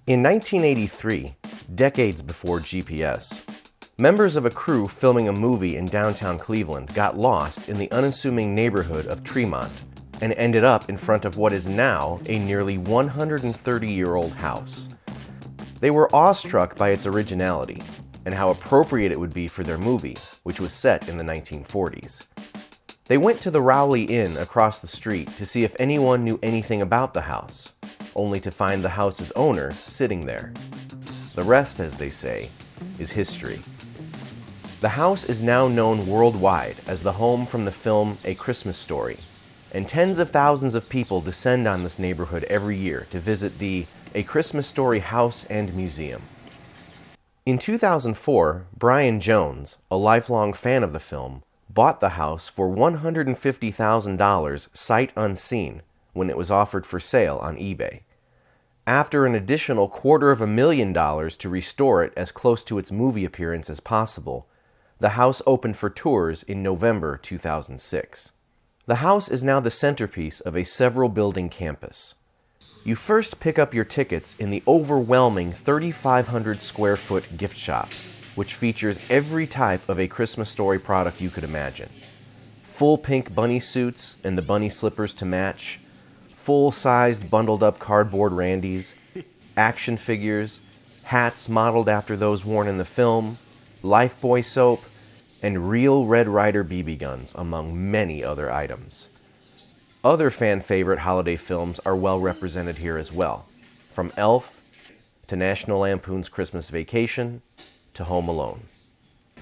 In 1983, decades before GPS, members of a crew filming a movie in downtown Cleveland got lost in the unassuming neighborhood of Tremont and ended up in front of what is now a nearly 130-year-old house. They were awestruck by its originality and how appropriate it would be for their movie, which was set in the 1940s. They went to the Rowley Inn across the street to see if anyone knew anything about the house, only to find the house's owner sitting there. The rest, as they say, is history. The house is now known worldwide as the home from the film A Christmas Story, and tens of thousands of people descend on this neighborhood every year to visit the A Christmas Story House and Museum. In 2004, Brian Jones, a lifelong fan of the film, bought the house for $150,000 sight unseen when it was offered for sale on eBay. After an additional $250,000 to restore it as close to its movie appearance as possible, the house opened for tours in November 2006. The house is now the centerpiece of a several-building campus. You first pick up your tickets in the overwhelming 3,500 square foot gift shop, which features every type of A Christmas Story product you could imagine. Full pink bunny suits and the bunny slippers to match, full-sized bundled-up cardboard Randys, action figures, hats modeled after those worn in the film, Lifebuoy soap, and real Red Ryder BB guns, among many other items. Other fan-favorite holiday films are well represented here as well, from Elf to National Lampoon's Christmas Vacation to Home Alone.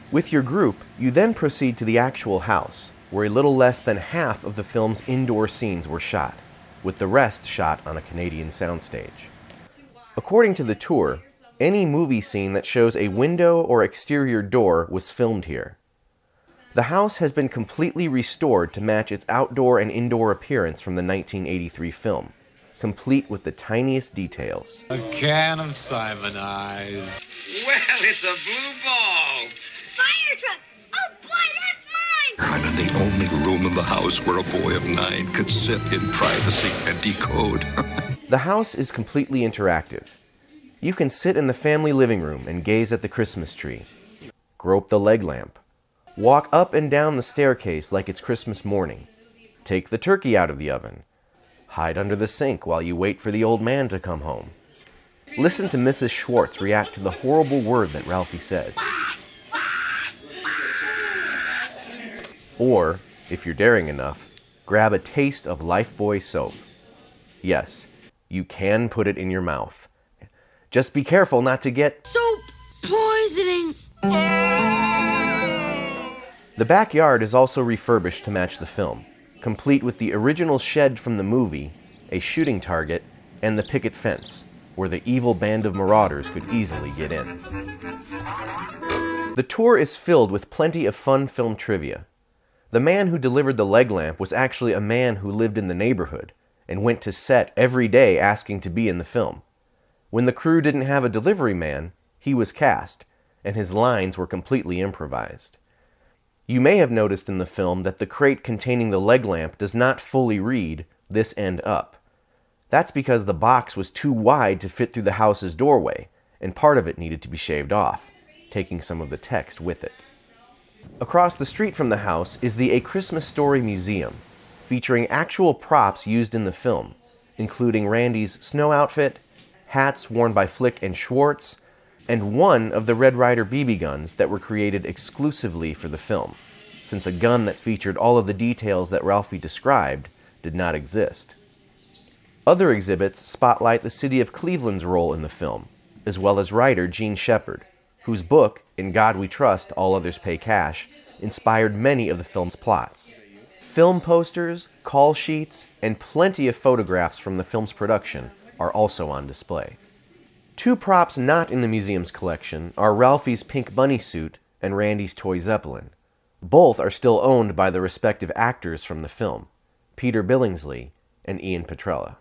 With your group, you then proceed to the actual house, where a little less than half of the film's indoor scenes were shot, with the rest shot on a Canadian soundstage. According to the tour, any movie scene that shows a window or exterior door was filmed here. The house has been completely restored to match its outdoor and indoor appearance from the 1983 film, complete with the tiniest details. A can of Simon Eyes. Well, it's a blue ball. Fire truck! Oh boy, that's mine! I'm in the only room in the house where a boy of 9 could sit in privacy and decode. The house is completely interactive. You can sit in the family living room and gaze at the Christmas tree, grope the leg lamp, walk up and down the staircase like it's Christmas morning, take the turkey out of the oven, hide under the sink while you wait for the old man to come home. Listen to Mrs. Schwartz react to the horrible word that Ralphie said. Or, if you're daring enough, grab a taste of Lifebuoy soap. Yes, you can put it in your mouth. Just be careful not to get Soap poisoning! The backyard is also refurbished to match the film, complete with the original shed from the movie, a shooting target, and the picket fence, where the evil band of marauders could easily get in. The tour is filled with plenty of fun film trivia. The man who delivered the leg lamp was actually a man who lived in the neighborhood and went to set every day asking to be in the film. When the crew didn't have a delivery man, he was cast, and his lines were completely improvised. You may have noticed in the film that the crate containing the leg lamp does not fully read, "This end up." That's because the box was too wide to fit through the house's doorway, and part of it needed to be shaved off, taking some of the text with it. Across the street from the house is the A Christmas Story Museum, featuring actual props used in the film, including Randy's snow outfit, hats worn by Flick and Schwartz, and one of the Red Ryder BB guns that were created exclusively for the film, since a gun that featured all of the details that Ralphie described did not exist. Other exhibits spotlight the city of Cleveland's role in the film, as well as writer Gene Shepard, whose book, In God We Trust, All Others Pay Cash, inspired many of the film's plots. Film posters, call sheets, and plenty of photographs from the film's production are also on display. Two props not in the museum's collection are Ralphie's pink bunny suit and Randy's toy Zeppelin. Both are still owned by the respective actors from the film, Peter Billingsley and Ian Petrella.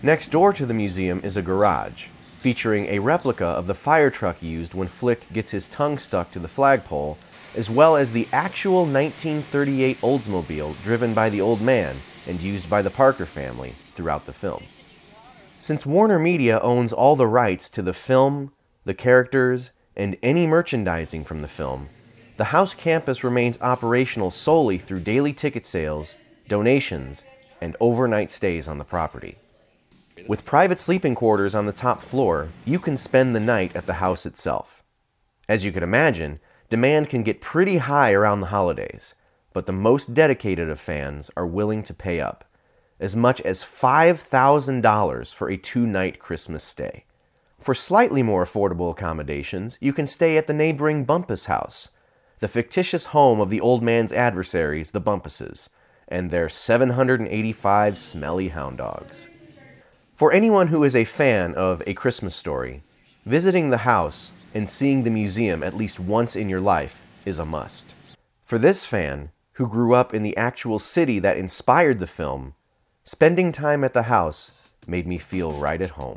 Next door to the museum is a garage, featuring a replica of the fire truck used when Flick gets his tongue stuck to the flagpole, as well as the actual 1938 Oldsmobile driven by the old man and used by the Parker family throughout the film. Since Warner Media owns all the rights to the film, the characters, and any merchandising from the film, the house campus remains operational solely through daily ticket sales, donations, and overnight stays on the property. With private sleeping quarters on the top floor, you can spend the night at the house itself. As you can imagine, demand can get pretty high around the holidays, but the most dedicated of fans are willing to pay up, as much as $5,000 for a 2-night Christmas stay. For slightly more affordable accommodations, you can stay at the neighboring Bumpus house, the fictitious home of the old man's adversaries, the Bumpuses, and their 785 smelly hound dogs. For anyone who is a fan of A Christmas Story, visiting the house and seeing the museum at least once in your life is a must. For this fan, who grew up in the actual city that inspired the film, spending time at the house made me feel right at home.